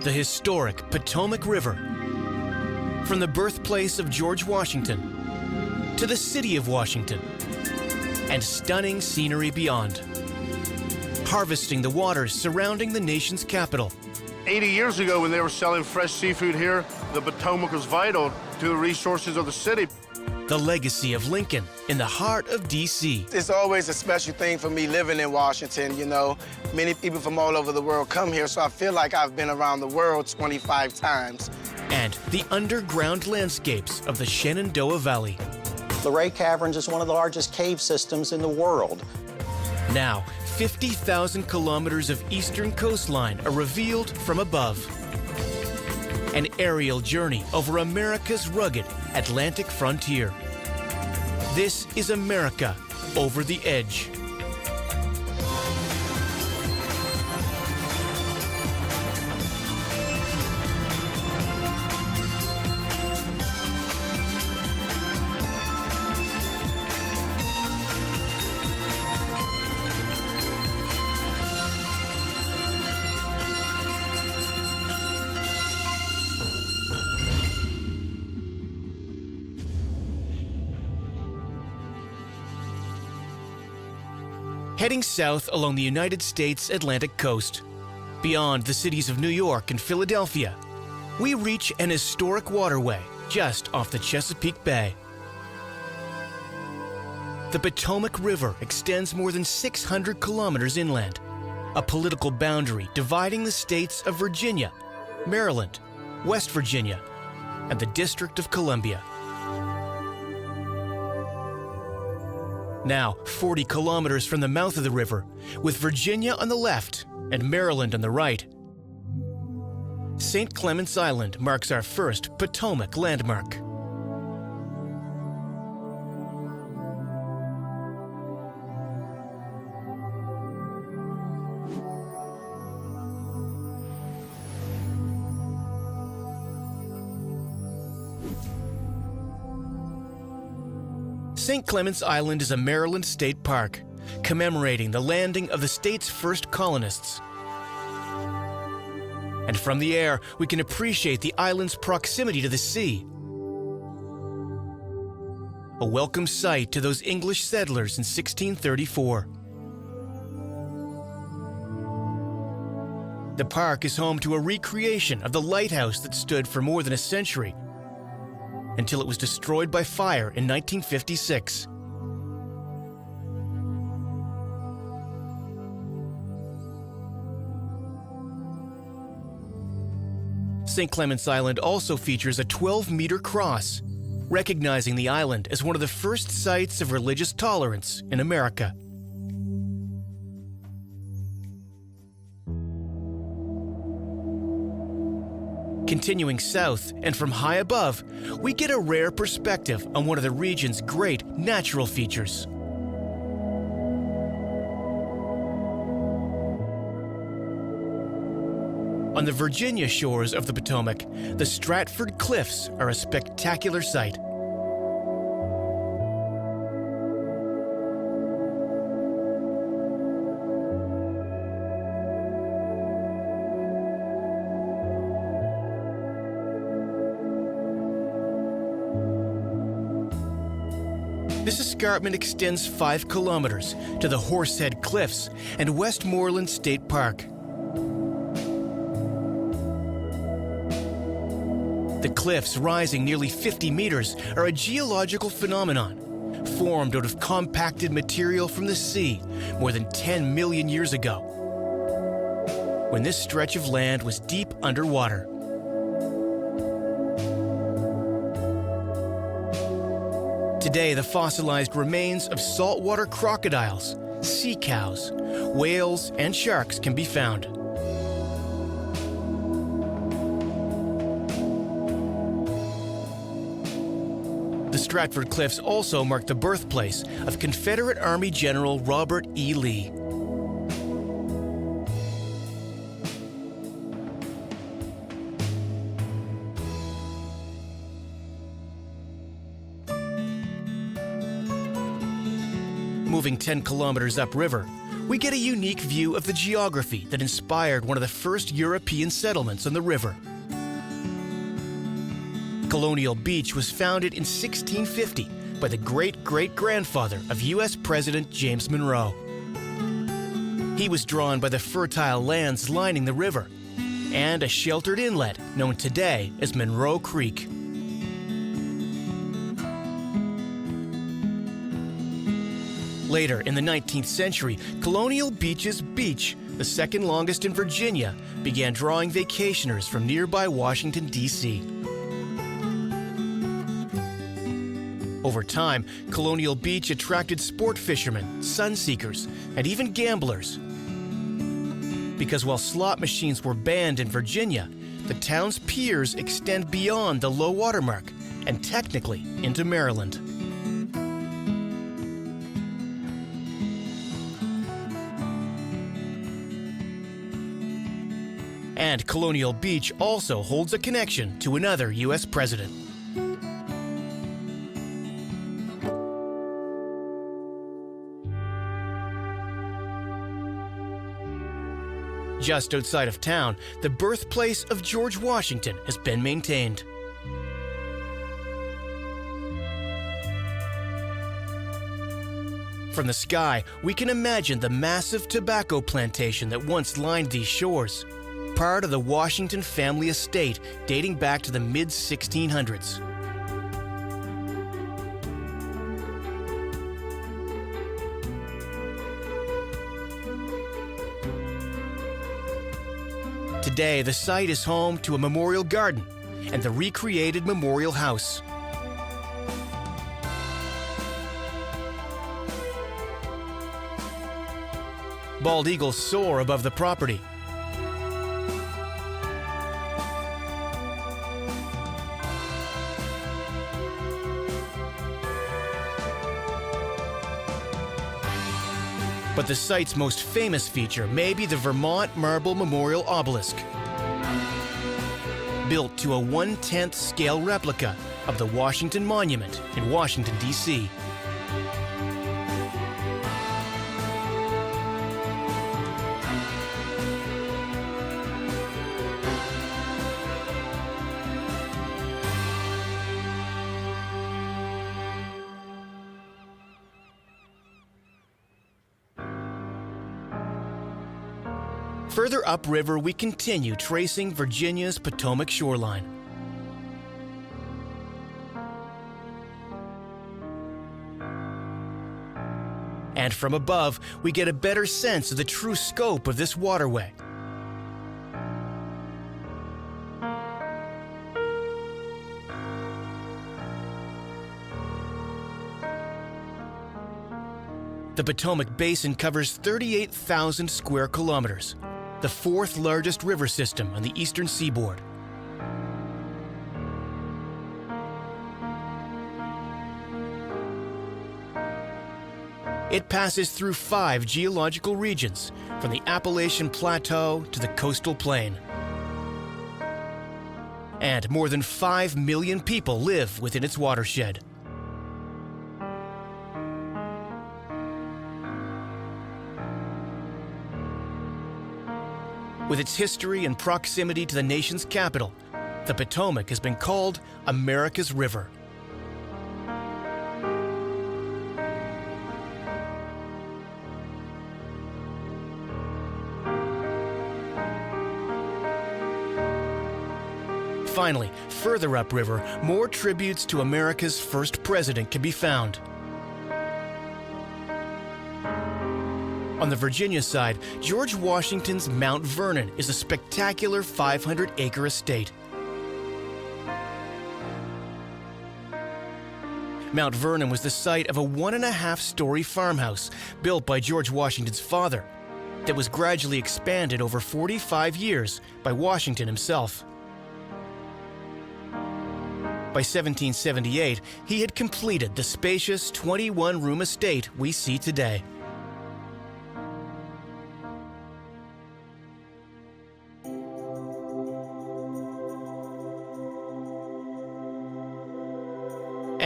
The historic Potomac River. From the birthplace of George Washington to the city of Washington and stunning scenery beyond. Harvesting the waters surrounding the nation's capital. 80 years ago when they were selling fresh seafood here, the Potomac was vital to the resources of the city. The legacy of Lincoln in the heart of D.C. It's always a special thing for me living in Washington, you know. Many people from all over the world come here, so I feel like I've been around the world 25 times. And the underground landscapes of the Shenandoah Valley. Luray Caverns is one of the largest cave systems in the world. Now, 50,000 kilometers of eastern coastline are revealed from above. An aerial journey over America's rugged Atlantic frontier. This is America over the edge. Heading south along the United States Atlantic coast, beyond the cities of New York and Philadelphia, we reach an historic waterway just off the Chesapeake Bay. The Potomac River extends more than 600 kilometers inland, a political boundary dividing the states of Virginia, Maryland, West Virginia, and the District of Columbia. Now 40 kilometers from the mouth of the river, with Virginia on the left and Maryland on the right. St. Clement's Island marks our first Potomac landmark. St. Clement's Island is a Maryland state park, commemorating the landing of the state's first colonists. And from the air, we can appreciate the island's proximity to the sea. A welcome sight to those English settlers in 1634. The park is home to a recreation of the lighthouse that stood for more than a century, until it was destroyed by fire in 1956. St. Clement's Island also features a 12-meter cross, recognizing the island as one of the first sites of religious tolerance in America. Continuing south and from high above, we get a rare perspective on one of the region's great natural features. On the Virginia shores of the Potomac, the Stratford Cliffs are a spectacular sight. This escarpment extends 5 kilometers to the Horsehead Cliffs and Westmoreland State Park. The cliffs, rising nearly 50 meters, are a geological phenomenon, formed out of compacted material from the sea more than 10 million years ago, when this stretch of land was deep underwater. Today, the fossilized remains of saltwater crocodiles, sea cows, whales, and sharks can be found. The Stratford Cliffs also mark the birthplace of Confederate Army General Robert E. Lee. Moving 10 kilometers upriver, we get a unique view of the geography that inspired one of the first European settlements on the river. Colonial Beach was founded in 1650 by the great-great-grandfather of U.S. President James Monroe. He was drawn by the fertile lands lining the river and a sheltered inlet known today as Monroe Creek. Later in the 19th century, Colonial Beach's beach, the second longest in Virginia, began drawing vacationers from nearby Washington, D.C. Over time, Colonial Beach attracted sport fishermen, sun-seekers, and even gamblers. Because while slot machines were banned in Virginia, the town's piers extend beyond the low water mark and technically into Maryland. And Colonial Beach also holds a connection to another U.S. president. Just outside of town, the birthplace of George Washington has been maintained. From the sky, we can imagine the massive tobacco plantation that once lined these shores, part of the Washington family estate dating back to the mid-1600s. Today, the site is home to a memorial garden and the recreated memorial house. Bald eagles soar above the property. But the site's most famous feature may be the Vermont Marble Memorial Obelisk, built to a 1/10 scale replica of the Washington Monument in Washington, D.C. Further upriver, we continue tracing Virginia's Potomac shoreline. And from above, we get a better sense of the true scope of this waterway. The Potomac Basin covers 38,000 square kilometers, the fourth largest river system on the eastern seaboard. It passes through 5 geological regions, from the Appalachian Plateau to the coastal plain. And more than 5 million people live within its watershed. With its history and proximity to the nation's capital, the Potomac has been called America's River. Finally, further upriver, more tributes to America's first president can be found. On the Virginia side, George Washington's Mount Vernon is a spectacular 500-acre estate. Mount Vernon was the site of a 1.5-story farmhouse built by George Washington's father that was gradually expanded over 45 years by Washington himself. By 1778, he had completed the spacious 21-room estate we see today.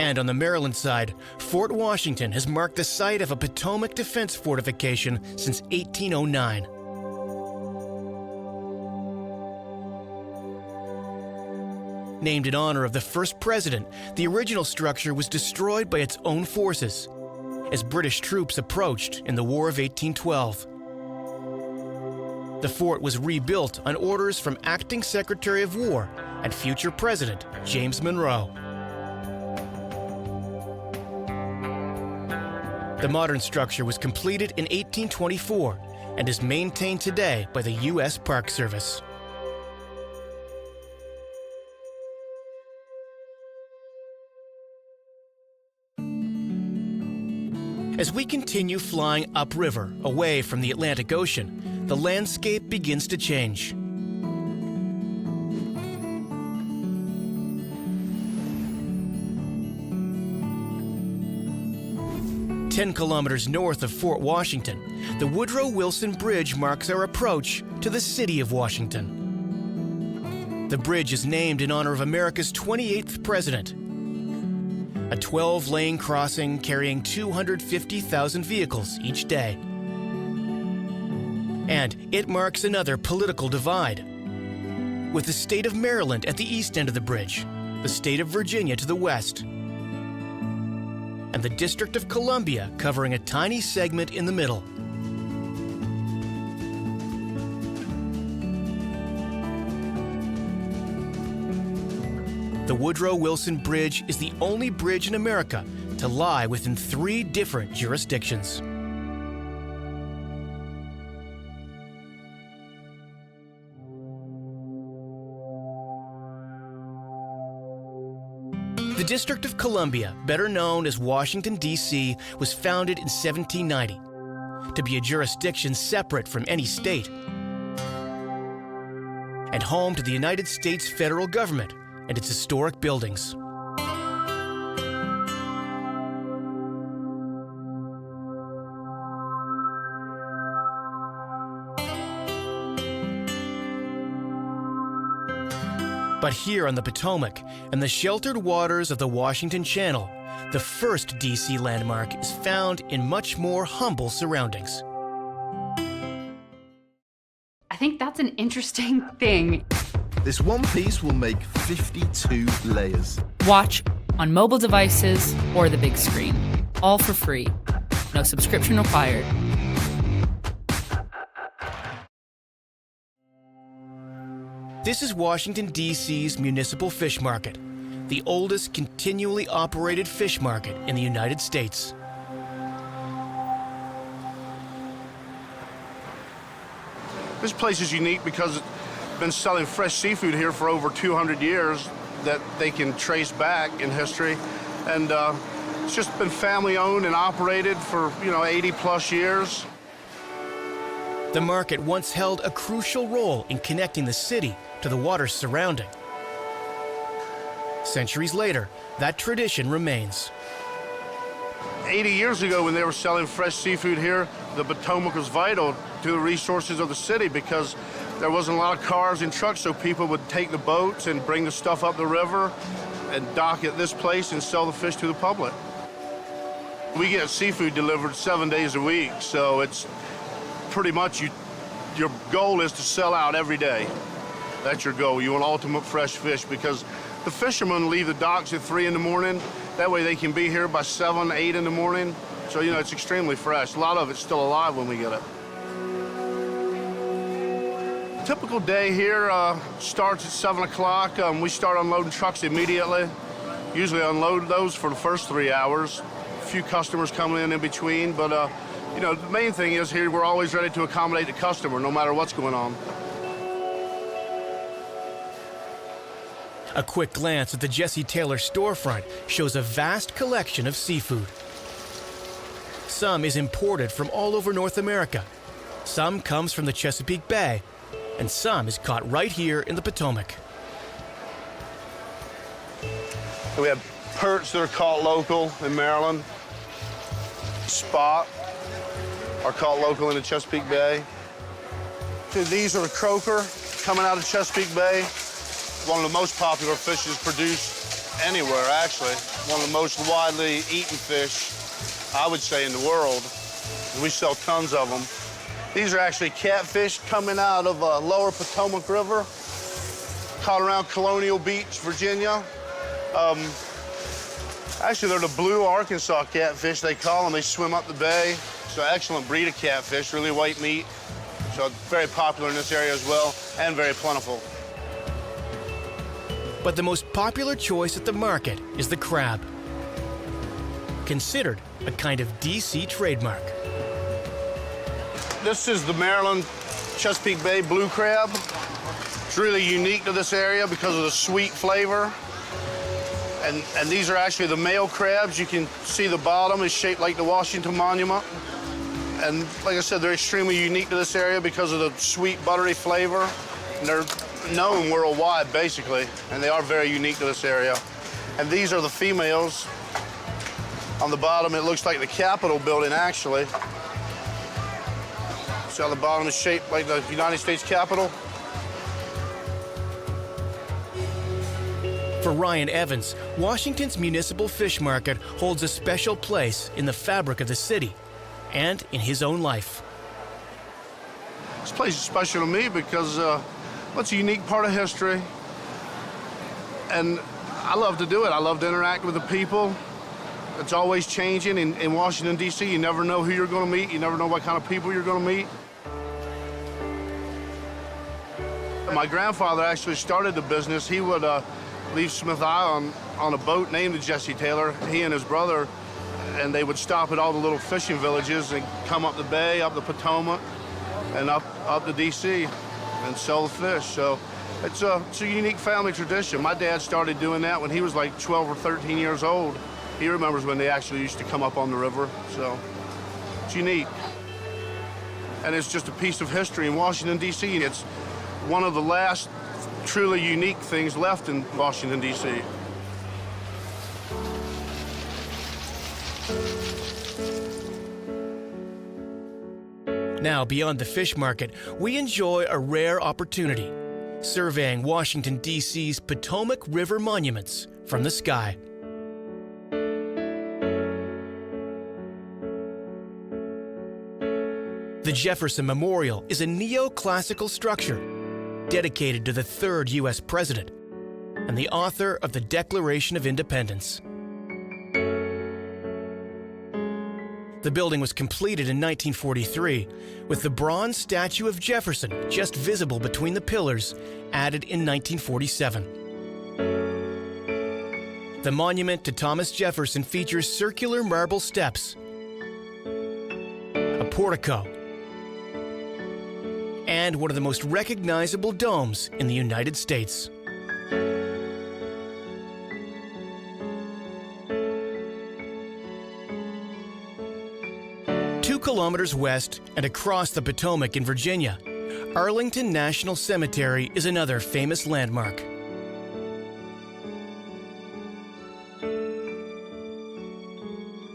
And on the Maryland side, Fort Washington has marked the site of a Potomac defense fortification since 1809. Named in honor of the first president, the original structure was destroyed by its own forces as British troops approached in the War of 1812. The fort was rebuilt on orders from Acting Secretary of War and future President James Monroe. The modern structure was completed in 1824 and is maintained today by the U.S. Park Service. As we continue flying upriver, away from the Atlantic Ocean, the landscape begins to change. 10 kilometers north of Fort Washington, the Woodrow Wilson Bridge marks our approach to the city of Washington. The bridge is named in honor of America's 28th president. A 12-lane crossing carrying 250,000 vehicles each day. And it marks another political divide, with the state of Maryland at the east end of the bridge, the state of Virginia to the west, and the District of Columbia covering a tiny segment in the middle. The Woodrow Wilson Bridge is the only bridge in America to lie within 3 different jurisdictions. The District of Columbia, better known as Washington, D.C., was founded in 1790 to be a jurisdiction separate from any state and home to the United States federal government and its historic buildings. But here on the Potomac and the sheltered waters of the Washington Channel, the first D.C. landmark is found in much more humble surroundings. I think that's an interesting thing. This one piece will make 52 layers. Watch on mobile devices or the big screen, all for free. No subscription required. This is Washington, D.C.'s Municipal Fish Market, the oldest continually operated fish market in the United States. This place is unique because it's been selling fresh seafood here for over 200 years that they can trace back in history. And it's just been family owned and operated for, 80 plus years. The market once held a crucial role in connecting the city to the waters surrounding. Centuries later, that tradition remains. 80 years ago, when they were selling fresh seafood here, the Potomac was vital to the resources of the city because there wasn't a lot of cars and trucks, so people would take the boats and bring the stuff up the river and dock at this place and sell the fish to the public. We get seafood delivered 7 days a week, so it's pretty much your goal is to sell out every day. That's your goal. You want ultimate fresh fish because the fishermen leave the docks at 3 in the morning. That way they can be here by 7, 8 in the morning. So, it's extremely fresh. A lot of it's still alive when we get it. Typical day here starts at 7 o'clock. We start unloading trucks immediately. Usually unload those for the first 3 hours. A few customers coming in between, but the main thing is here we're always ready to accommodate the customer no matter what's going on. A quick glance at the Jesse Taylor storefront shows a vast collection of seafood. Some is imported from all over North America. Some comes from the Chesapeake Bay, and some is caught right here in the Potomac. We have perch that are caught local in Maryland. Spot are caught local in the Chesapeake Bay. These are croaker coming out of Chesapeake Bay. One of the most popular fishes produced anywhere, actually. one of the most widely eaten fish, I would say, in the world. We sell tons of them. These are actually catfish coming out of lower Potomac River, caught around Colonial Beach, Virginia. Actually, they're the blue Arkansas catfish, they call them. They swim up the bay. It's an excellent breed of catfish, really white meat. So very popular in this area as well, and very plentiful. But the most popular choice at the market is the crab, considered a kind of DC trademark. This is the Maryland Chesapeake Bay blue crab. It's really unique to this area because of the sweet flavor. And these are actually the male crabs. You can see the bottom is shaped like the Washington Monument. And like I said, they're extremely unique to this area because of the sweet, buttery flavor. And they're known worldwide, basically, and they are very unique to this area. And these are the females. On the bottom, it looks like the Capitol building, actually. See how the bottom is shaped like the United States Capitol? For Ryan Evans, Washington's municipal fish market holds a special place in the fabric of the city and in his own life. This place is special to me because it's a unique part of history. And I love to do it. I love to interact with the people. It's always changing. In Washington, D.C., you never know who you're going to meet. You never know what kind of people you're going to meet. My grandfather actually started the business. He would leave Smith Island on a boat named the Jesse Taylor, he and his brother, and they would stop at all the little fishing villages and come up the bay, up the Potomac, and up to D.C. and sell the fish. So it's a unique family tradition. My dad started doing that when he was like 12 or 13 years old. He remembers when they actually used to come up on the river, so it's unique. And it's just a piece of history in Washington, D.C. It's one of the last truly unique things left in Washington, D.C. Now, beyond the fish market, we enjoy a rare opportunity, surveying Washington, D.C.'s Potomac River monuments from the sky. The Jefferson Memorial is a neoclassical structure dedicated to the third U.S. president and the author of the Declaration of Independence. The building was completed in 1943, with the bronze statue of Jefferson just visible between the pillars, added in 1947. The monument to Thomas Jefferson features circular marble steps, a portico, and one of the most recognizable domes in the United States. Two kilometers west and across the Potomac in Virginia, Arlington National Cemetery is another famous landmark.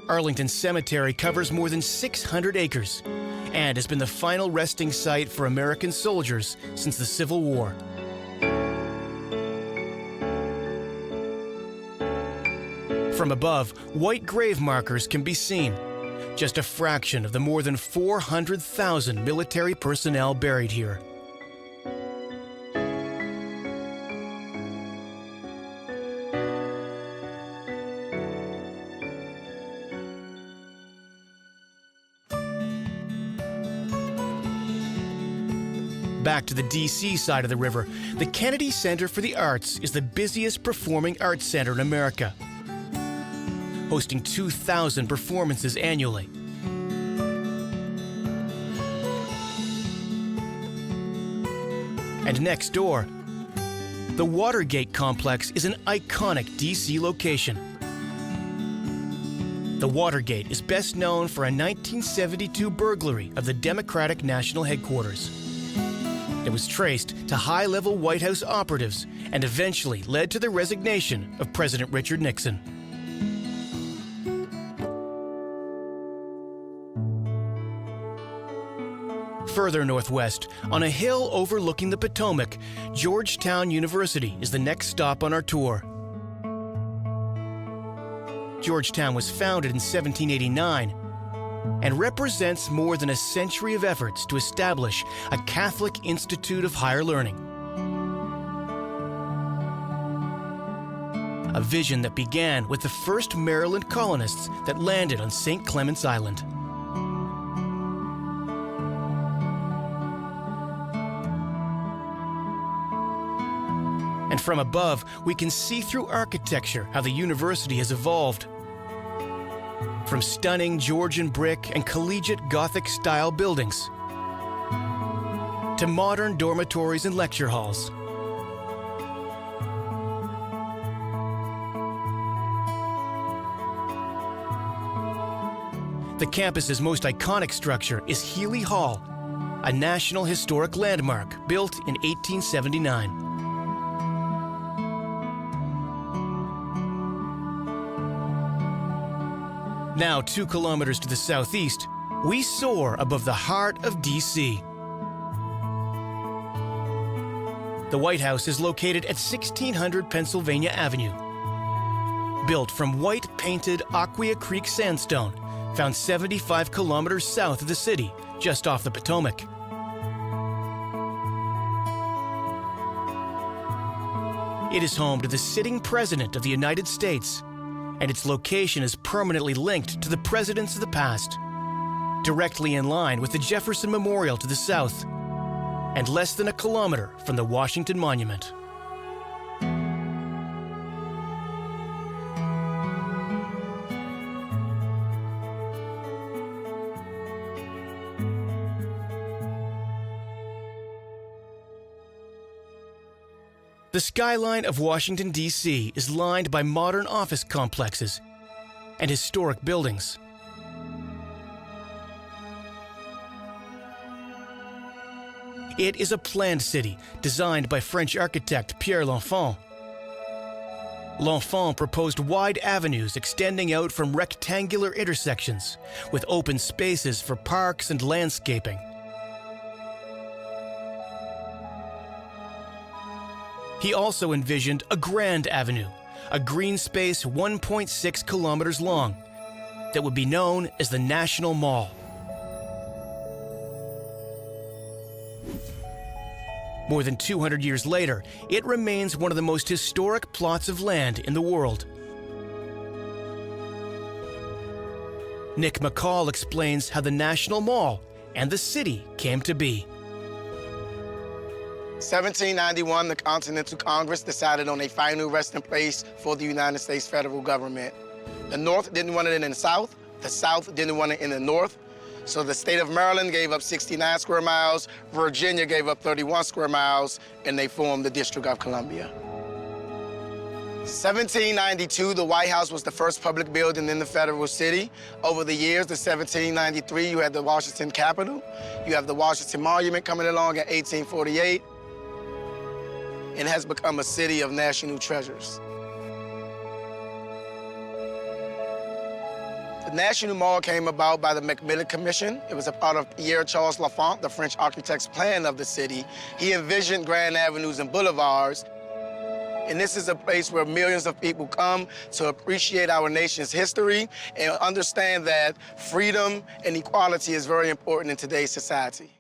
Arlington Cemetery covers more than 600 acres and has been the final resting site for American soldiers since the Civil War. From above, white grave markers can be seen, just a fraction of the more than 400,000 military personnel buried here. Back to the D.C. side of the river, the Kennedy Center for the Arts is the busiest performing arts center in America, hosting 2,000 performances annually. And next door, the Watergate complex is an iconic D.C. location. The Watergate is best known for a 1972 burglary of the Democratic National Headquarters. It was traced to high-level White House operatives and eventually led to the resignation of President Richard Nixon. Further northwest, on a hill overlooking the Potomac, Georgetown University is the next stop on our tour. Georgetown was founded in 1789 and represents more than a century of efforts to establish a Catholic institute of higher learning. A vision that began with the first Maryland colonists that landed on St. Clement's Island. And from above, we can see through architecture how the university has evolved. From stunning Georgian brick and collegiate Gothic-style buildings to modern dormitories and lecture halls. The campus's most iconic structure is Healy Hall, a National Historic Landmark built in 1879. Now 2 kilometers to the southeast, we soar above the heart of D.C. The White House is located at 1600 Pennsylvania Avenue. Built from white painted Aquia Creek sandstone, found 75 kilometers south of the city, just off the Potomac. It is home to the sitting President of the United States, and its location is permanently linked to the presidents of the past, directly in line with the Jefferson Memorial to the south, and less than a kilometer from the Washington Monument. The skyline of Washington, D.C. is lined by modern office complexes and historic buildings. It is a planned city designed by French architect Pierre L'Enfant. L'Enfant proposed wide avenues extending out from rectangular intersections with open spaces for parks and landscaping. He also envisioned a grand avenue, a green space 1.6 kilometers long, that would be known as the National Mall. More than 200 years later, it remains one of the most historic plots of land in the world. Nick McCall explains how the National Mall and the city came to be. 1791, the Continental Congress decided on a final resting place for the United States federal government. The North didn't want it in the South. The South didn't want it in the North. So the state of Maryland gave up 69 square miles, Virginia gave up 31 square miles, and they formed the District of Columbia. 1792, the White House was the first public building in the federal city. Over the years, to 1793, you had the Washington Capitol. You have the Washington Monument coming along in 1848. It has become a city of national treasures. The National Mall came about by the Macmillan Commission. It was a part of Pierre-Charles L'Enfant, the French architect's plan of the city. He envisioned grand avenues and boulevards. And this is a place where millions of people come to appreciate our nation's history and understand that freedom and equality is very important in today's society.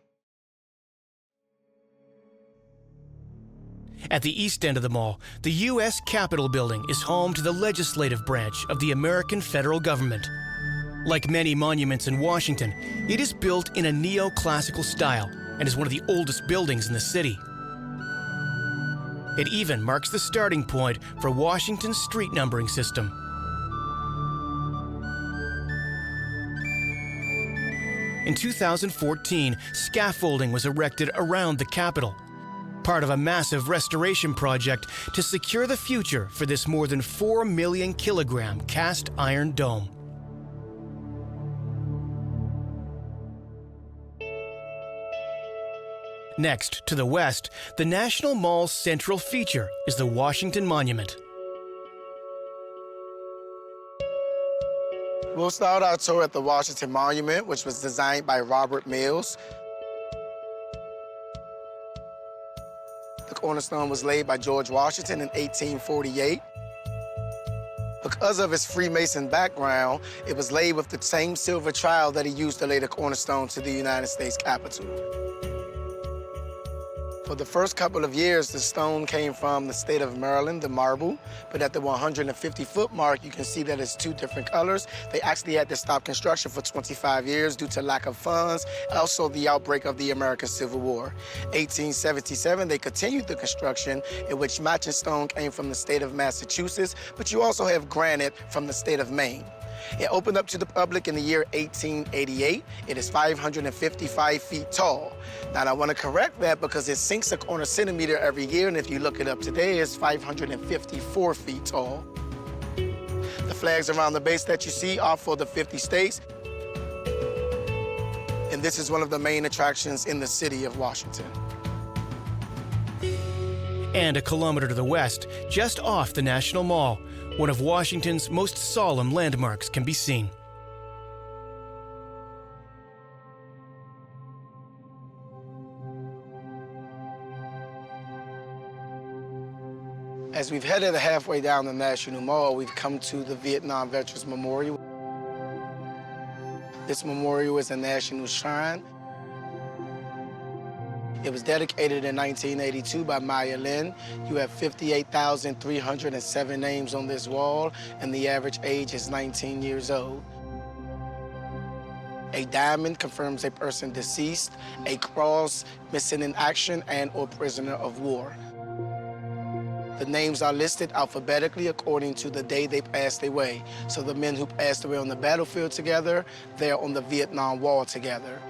At the east end of the mall, the U.S. Capitol building is home to the legislative branch of the American federal government. Like many monuments in Washington, it is built in a neoclassical style and is one of the oldest buildings in the city. It even marks the starting point for Washington's street numbering system. In 2014, scaffolding was erected around the Capitol, part of a massive restoration project to secure the future for this more than 4 million kilogram cast iron dome. Next, to the west, the National Mall's central feature is the Washington Monument. We'll start our tour at the Washington Monument, which was designed by Robert Mills. The cornerstone was laid by George Washington in 1848. The Because of his Freemason background, it was laid with the same silver trowel that he used to lay the cornerstone to the United States Capitol. For the first couple of years, the stone came from the state of Maryland, the marble, but at the 150-foot mark, you can see that it's two different colors. They actually had to stop construction for 25 years due to lack of funds, also the outbreak of the American Civil War. 1877, they continued the construction, in which matching stone came from the state of Massachusetts, but you also have granite from the state of Maine. It opened up to the public in the year 1888. It is 555 feet tall. Now, I want to correct that because it sinks a quarter centimeter every year, and if you look it up today, it's 554 feet tall. The flags around the base that you see are for the 50 states. And this is one of the main attractions in the city of Washington. And a kilometer to the west, just off the National Mall, one of Washington's most solemn landmarks can be seen. As we've headed halfway down the National Mall, we've come to the Vietnam Veterans Memorial. This memorial is a national shrine. It was dedicated in 1982 by Maya Lin. You have 58,307 names on this wall, and the average age is 19 years old. A diamond confirms a person deceased, a cross missing in action and/or prisoner of war. The names are listed alphabetically according to the day they passed away. So the men who passed away on the battlefield together, they're on the Vietnam Wall together.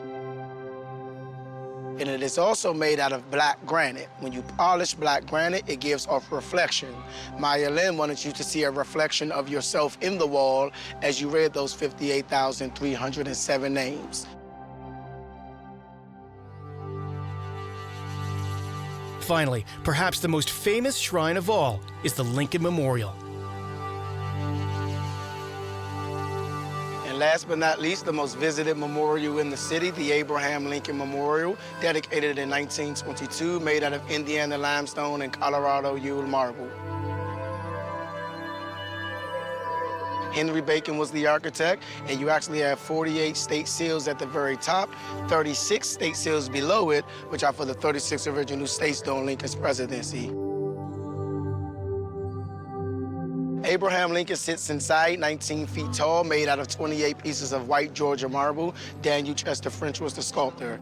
And it is also made out of black granite. When you polish black granite, it gives off reflection. Maya Lin wanted you to see a reflection of yourself in the wall as you read those 58,307 names. Finally, perhaps the most famous shrine of all is the Lincoln Memorial. And last but not least, the most visited memorial in the city, the Abraham Lincoln Memorial, dedicated in 1922, made out of Indiana limestone and Colorado Yule marble. Henry Bacon was the architect, and you actually have 48 state seals at the very top, 36 state seals below it, which are for the 36 original states during Lincoln's presidency. Abraham Lincoln sits inside, 19 feet tall, made out of 28 pieces of white Georgia marble. Daniel Chester French was the sculptor.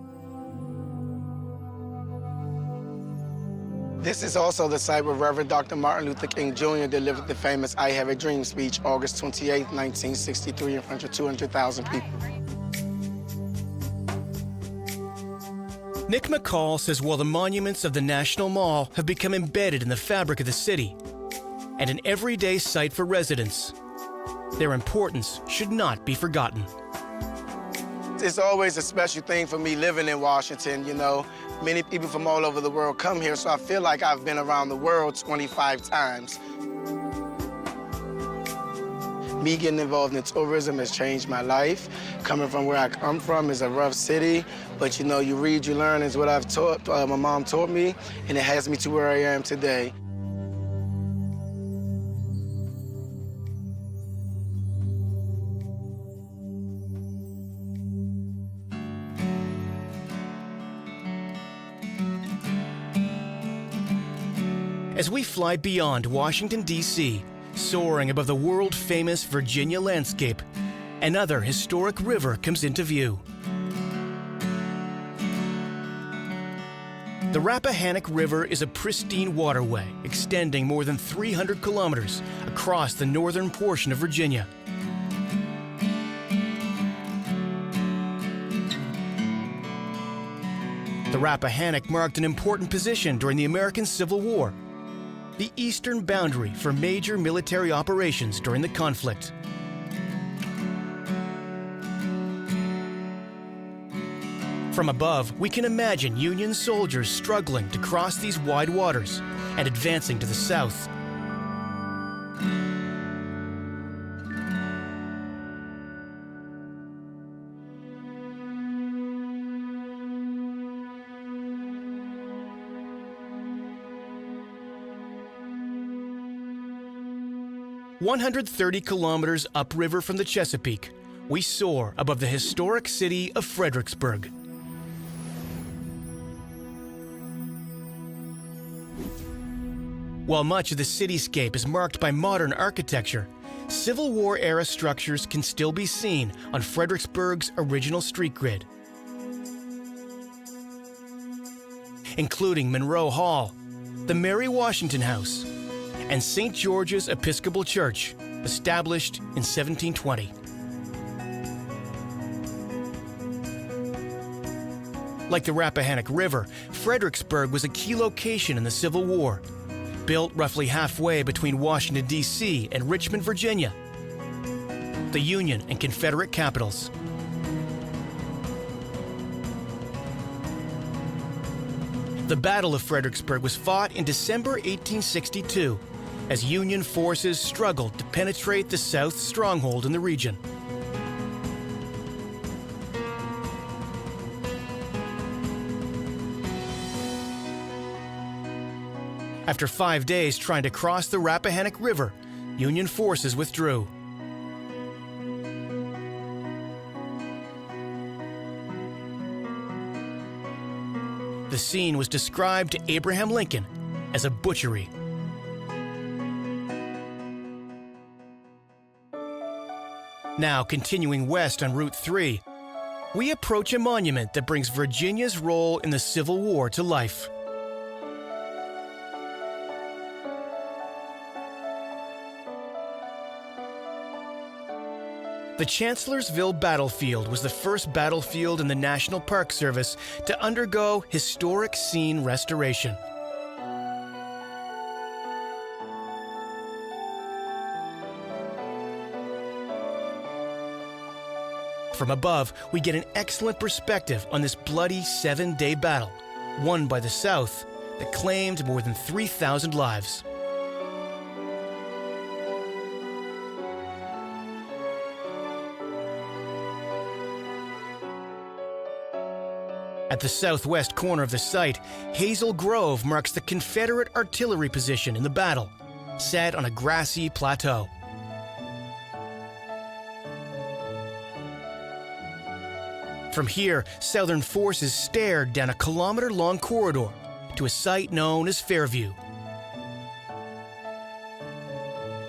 This is also the site where Reverend Dr. Martin Luther King Jr. delivered the famous I Have a Dream speech, August 28, 1963, in front of 200,000 people. Nick McCall says while the monuments of the National Mall have become embedded in the fabric of the city and an everyday sight for residents, their importance should not be forgotten. It's always a special thing for me living in Washington, you know. Many people from all over the world come here, so I feel like I've been around the world 25 times. Me getting involved in tourism has changed my life. Coming from where I come from is a rough city, but you know, you read, you learn is what I've taught, my mom taught me, and it has me to where I am today. As we fly beyond Washington, D.C., soaring above the world-famous Virginia landscape, another historic river comes into view. The Rappahannock River is a pristine waterway extending more than 300 kilometers across the northern portion of Virginia. The Rappahannock marked an important position during the American Civil War, the eastern boundary for major military operations during the conflict. From above, we can imagine Union soldiers struggling to cross these wide waters and advancing to the south. 130 kilometers upriver from the Chesapeake, we soar above the historic city of Fredericksburg. While much of the cityscape is marked by modern architecture, Civil War-era structures can still be seen on Fredericksburg's original street grid, including Monroe Hall, the Mary Washington House, and St. George's Episcopal Church, established in 1720. Like the Rappahannock River, Fredericksburg was a key location in the Civil War, built roughly halfway between Washington, D.C. and Richmond, Virginia, the Union and Confederate capitals. The Battle of Fredericksburg was fought in December 1862 as Union forces struggled to penetrate the South's stronghold in the region. After 5 days trying to cross the Rappahannock River, Union forces withdrew. The scene was described to Abraham Lincoln as a butchery. Now, continuing west on Route 3, we approach a monument that brings Virginia's role in the Civil War to life. The Chancellorsville Battlefield was the first battlefield in the National Park Service to undergo historic scene restoration. From above, we get an excellent perspective on this bloody 7-day battle, won by the South, that claimed more than 3,000 lives. At the southwest corner of the site, Hazel Grove marks the Confederate artillery position in the battle, set on a grassy plateau. From here, Southern forces stared down a kilometer-long corridor to a site known as Fairview.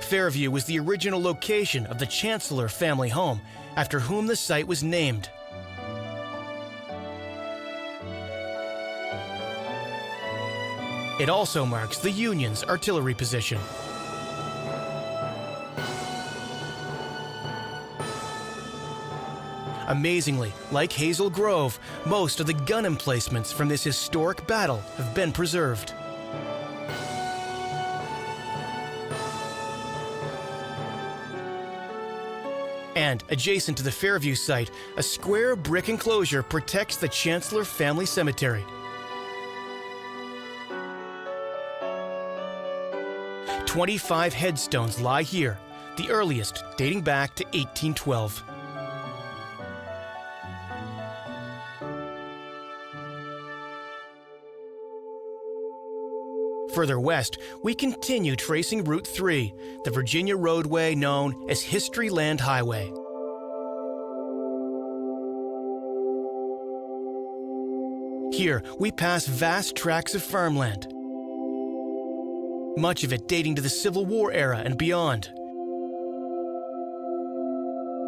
Fairview was the original location of the Chancellor family home, after whom the site was named. It also marks the Union's artillery position. Amazingly, like Hazel Grove, most of the gun emplacements from this historic battle have been preserved. And adjacent to the Fairview site, a square brick enclosure protects the Chancellor family cemetery. 25 headstones lie here, the earliest dating back to 1812. Further west, we continue tracing Route 3, the Virginia roadway known as History Land Highway. Here, we pass vast tracts of farmland, much of it dating to the Civil War era and beyond,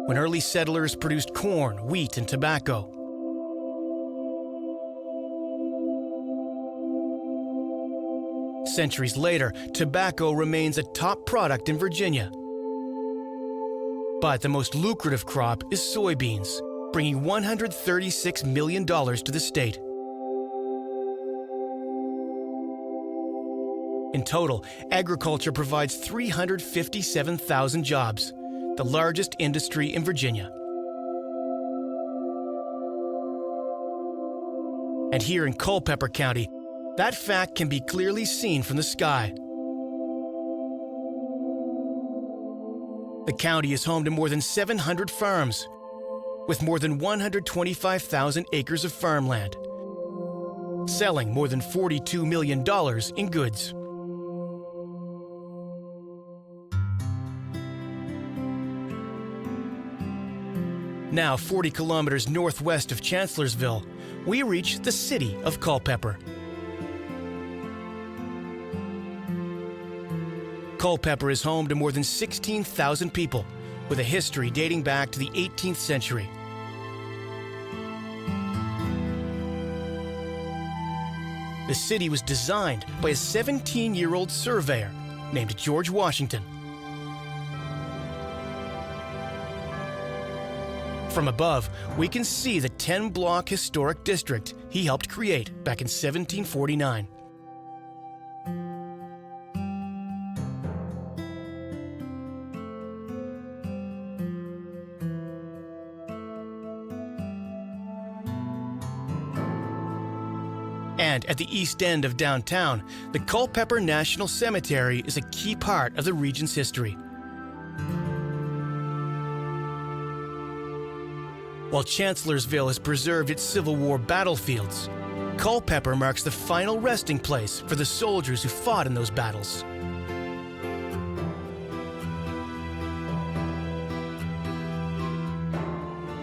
when early settlers produced corn, wheat, and tobacco. Centuries later, tobacco remains a top product in Virginia. But the most lucrative crop is soybeans, bringing $136 million to the state. In total, agriculture provides 357,000 jobs, the largest industry in Virginia. And here in Culpeper County, that fact can be clearly seen from the sky. The county is home to more than 700 farms, with more than 125,000 acres of farmland, selling more than $42 million in goods. Now 40 kilometers northwest of Chancellorsville, we reach the city of Culpeper. Culpeper is home to more than 16,000 people, with a history dating back to the 18th century. The city was designed by a 17-year-old surveyor named George Washington. From above, we can see the 10-block historic district he helped create back in 1749. And at the east end of downtown, the Culpeper National Cemetery is a key part of the region's history. While Chancellorsville has preserved its Civil War battlefields, Culpeper marks the final resting place for the soldiers who fought in those battles.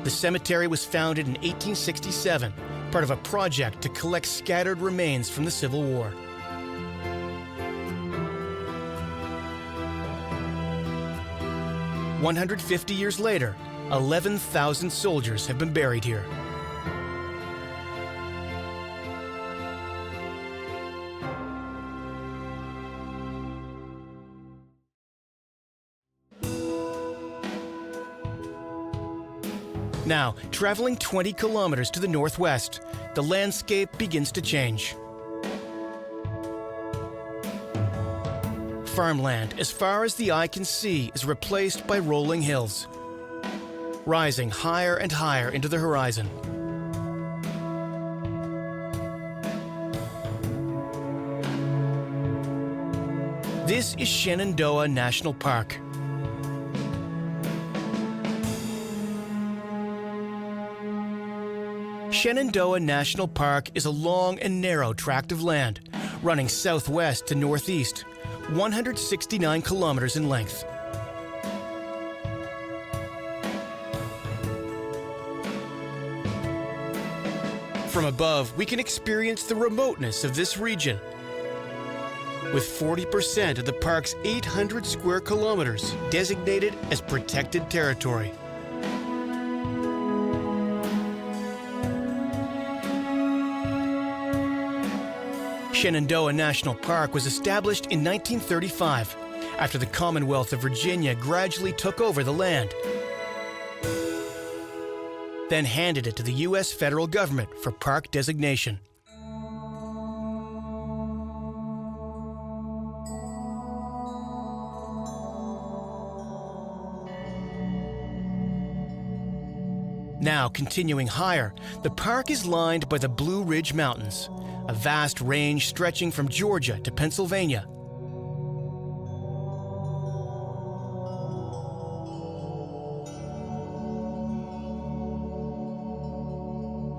The cemetery was founded in 1867, part of a project to collect scattered remains from the Civil War. "150 years later, 11,000 soldiers have been buried here. Now, traveling 20 kilometers to the northwest, the landscape begins to change. Farmland, as far as the eye can see, is replaced by rolling hills, rising higher and higher into the horizon. This is Shenandoah National Park. Shenandoah National Park is a long and narrow tract of land, running southwest to northeast, 169 kilometers in length. From above, we can experience the remoteness of this region. With 40% of the park's 800 square kilometers designated as protected territory. Shenandoah National Park was established in 1935 after the Commonwealth of Virginia gradually took over the land, then handed it to the U.S. federal government for park designation. Now, continuing higher, the park is lined by the Blue Ridge Mountains, a vast range stretching from Georgia to Pennsylvania.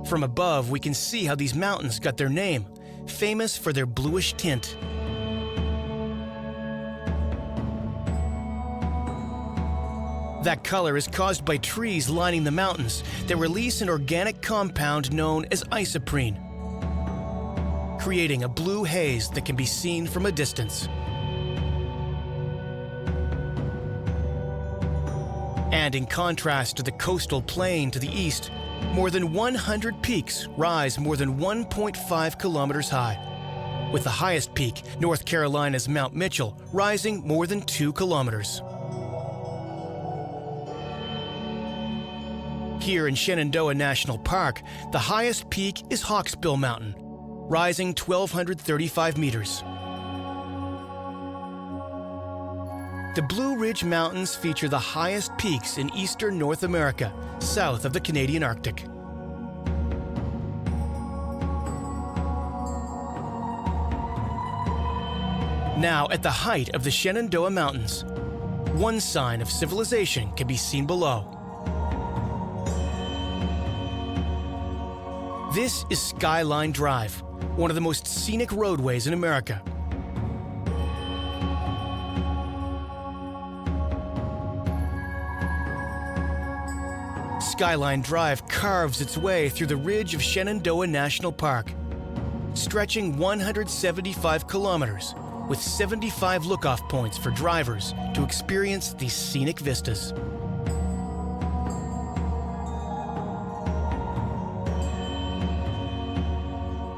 From above, we can see how these mountains got their name, famous for their bluish tint. That color is caused by trees lining the mountains that release an organic compound known as isoprene, creating a blue haze that can be seen from a distance. And in contrast to the coastal plain to the east, more than 100 peaks rise more than 1.5 kilometers high, with the highest peak, North Carolina's Mount Mitchell, rising more than 2 kilometers. Here in Shenandoah National Park, the highest peak is Hawksbill Mountain, rising 1,235 meters. The Blue Ridge Mountains feature the highest peaks in eastern North America, south of the Canadian Arctic. Now, at the height of the Shenandoah Mountains, one sign of civilization can be seen below. This is Skyline Drive, one of the most scenic roadways in America. Skyline Drive carves its way through the ridge of Shenandoah National Park, stretching 175 kilometers with 75 lookoff points for drivers to experience these scenic vistas.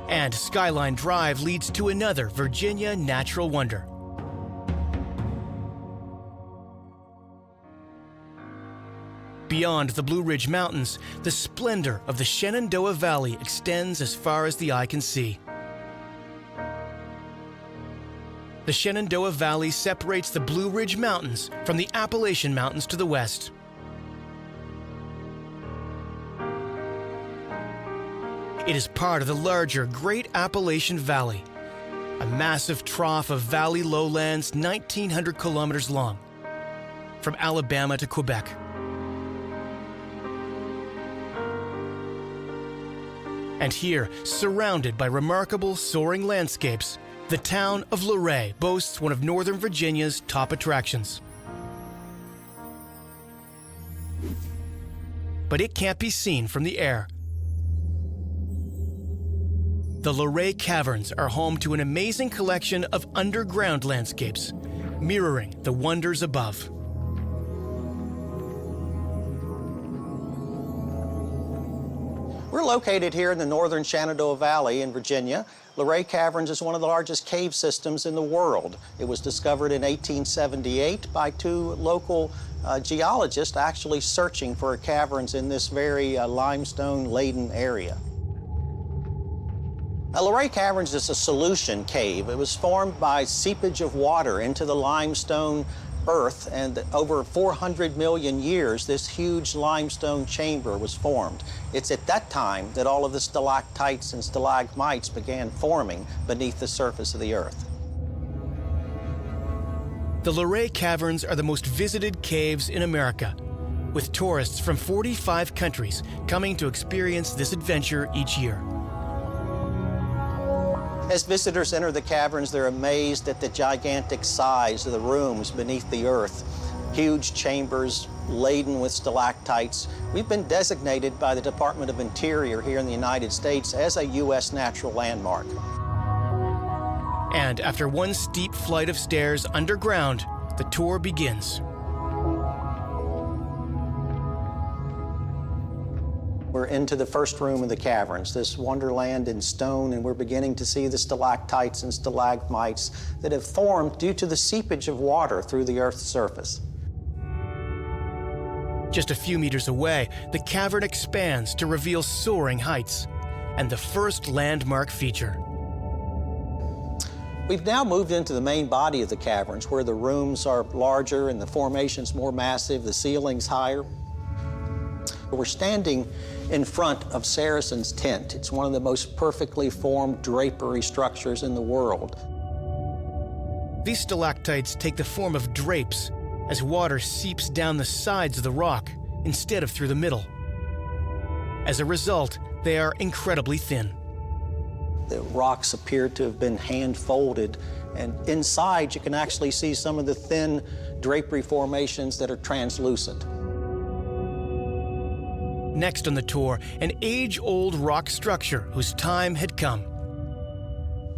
And Skyline Drive leads to another Virginia natural wonder. Beyond the Blue Ridge Mountains, the splendor of the Shenandoah Valley extends as far as the eye can see. The Shenandoah Valley separates the Blue Ridge Mountains from the Appalachian Mountains to the west. It is part of the larger Great Appalachian Valley, a massive trough of valley lowlands 1,900 kilometers long, from Alabama to Quebec. And here, surrounded by remarkable soaring landscapes, the town of Luray boasts one of Northern Virginia's top attractions. But it can't be seen from the air. The Luray Caverns are home to an amazing collection of underground landscapes, mirroring the wonders above. We're located here in the northern Shenandoah Valley in Virginia. Luray Caverns is one of the largest cave systems in the world. It was discovered in 1878 by two local geologists actually searching for caverns in this very limestone-laden area. Luray Caverns is a solution cave. It was formed by seepage of water into the limestone earth, and over 400 million years, this huge limestone chamber was formed. It's at that time that all of the stalactites and stalagmites began forming beneath the surface of the earth. The Luray Caverns are the most visited caves in America, with tourists from 45 countries coming to experience this adventure each year. As visitors enter the caverns, they're amazed at the gigantic size of the rooms beneath the earth. Huge chambers laden with stalactites. We've been designated by the Department of Interior here in the United States as a U.S. natural landmark. And after one steep flight of stairs underground, the tour begins. We're into the first room of the caverns, this wonderland in stone, and we're beginning to see the stalactites and stalagmites that have formed due to the seepage of water through the Earth's surface. Just a few meters away, the cavern expands to reveal soaring heights and the first landmark feature. We've now moved into the main body of the caverns, where the rooms are larger and the formations more massive, the ceilings higher. We're standing in front of Saracen's Tent. It's one of the most perfectly formed drapery structures in the world. These stalactites take the form of drapes as water seeps down the sides of the rock instead of through the middle. As a result, they are incredibly thin. The rocks appear to have been hand-folded, and inside you can actually see some of the thin drapery formations that are translucent. Next on the tour, an age-old rock structure whose time had come.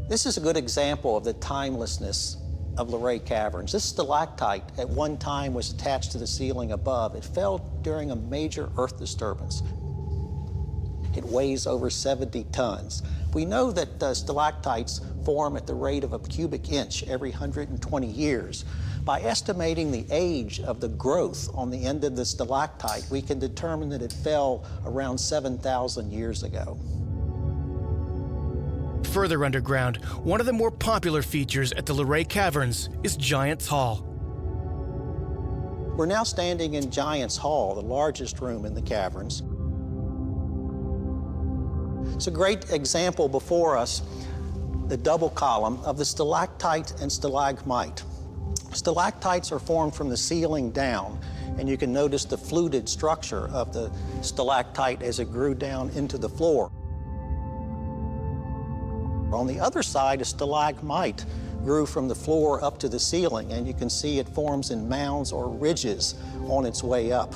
This is a good example of the timelessness of Luray Caverns. This stalactite at one time was attached to the ceiling above. It fell during a major earth disturbance. It weighs over 70 tons. We know that stalactites form at the rate of a cubic inch every 120 years. By estimating the age of the growth on the end of the stalactite, we can determine that it fell around 7,000 years ago. Further underground, one of the more popular features at the Luray Caverns is Giant's Hall. We're now standing in Giant's Hall, the largest room in the caverns. It's a great example before us, the double column of the stalactite and stalagmite. Stalactites are formed from the ceiling down, and you can notice the fluted structure of the stalactite as it grew down into the floor. On the other side, a stalagmite grew from the floor up to the ceiling, and you can see it forms in mounds or ridges on its way up.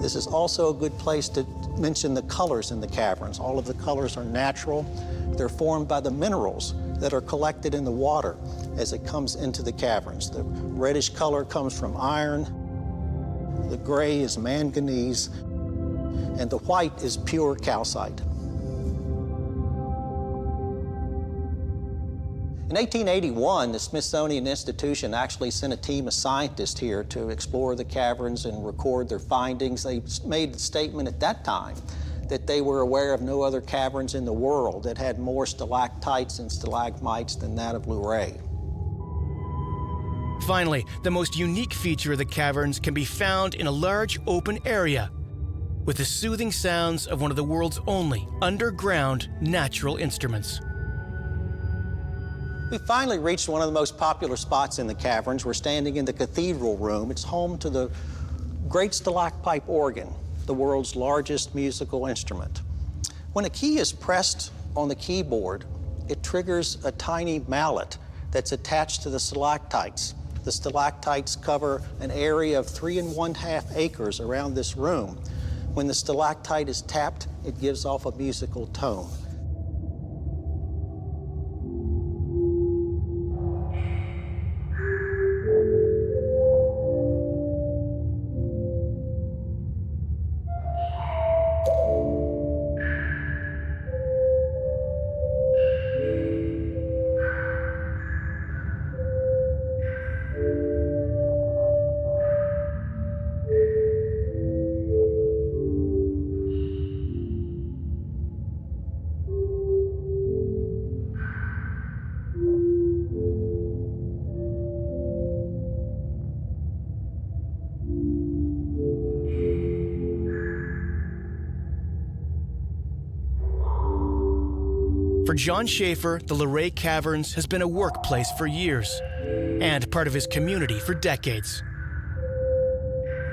This is also a good place to mention the colors in the caverns. All of the colors are natural. They're formed by the minerals that are collected in the water as it comes into the caverns. The reddish color comes from iron, the gray is manganese, and the white is pure calcite. In 1881, the Smithsonian Institution actually sent a team of scientists here to explore the caverns and record their findings. They made the statement at that time that they were aware of no other caverns in the world that had more stalactites and stalagmites than that of Luray. Finally, the most unique feature of the caverns can be found in a large open area with the soothing sounds of one of the world's only underground natural instruments. We finally reached one of the most popular spots in the caverns. We're standing in the cathedral room. It's home to the great stalacpipe organ, the world's largest musical instrument. When a key is pressed on the keyboard, it triggers a tiny mallet that's attached to the stalactites. The stalactites cover an area of 3 1/2 acres around this room. When the stalactite is tapped, it gives off a musical tone. For John Schaefer, the Luray Caverns has been a workplace for years and part of his community for decades.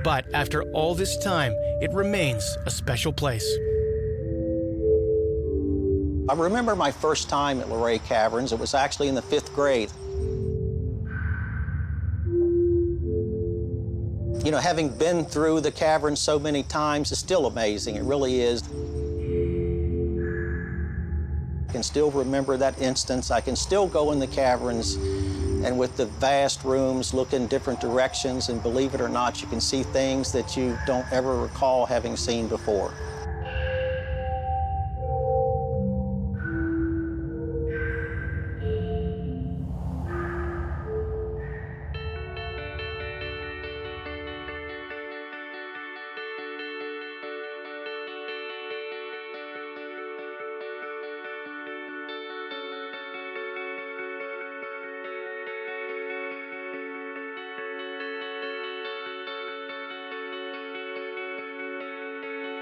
But after all this time, it remains a special place. I remember my first time at Luray Caverns. It was actually in the 5th grade. You know, having been through the caverns so many times is still amazing. It really is. I can still remember that instance. I can still go in the caverns and with the vast rooms look in different directions, and believe it or not, you can see things that you don't ever recall having seen before.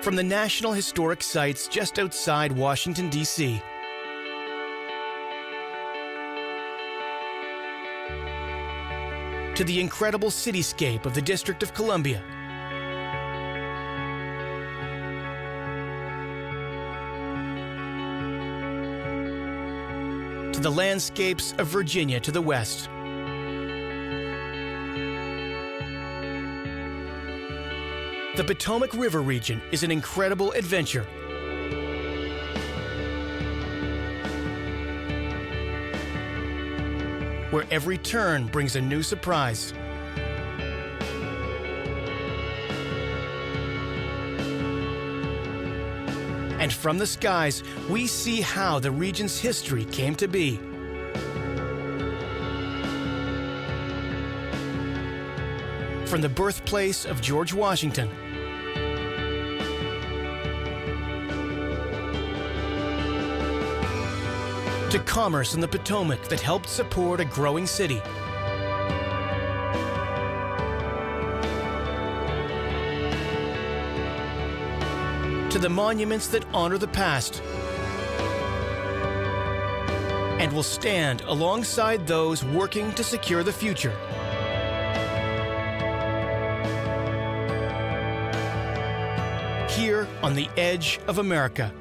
From the National Historic Sites just outside Washington, D.C., to the incredible cityscape of the District of Columbia, to the landscapes of Virginia to the west, the Potomac River region is an incredible adventure. Where every turn brings a new surprise. And from the skies, we see how the region's history came to be. From the birthplace of George Washington to commerce in the Potomac that helped support a growing city, to the monuments that honor the past and will stand alongside those working to secure the future. Here on the edge of America.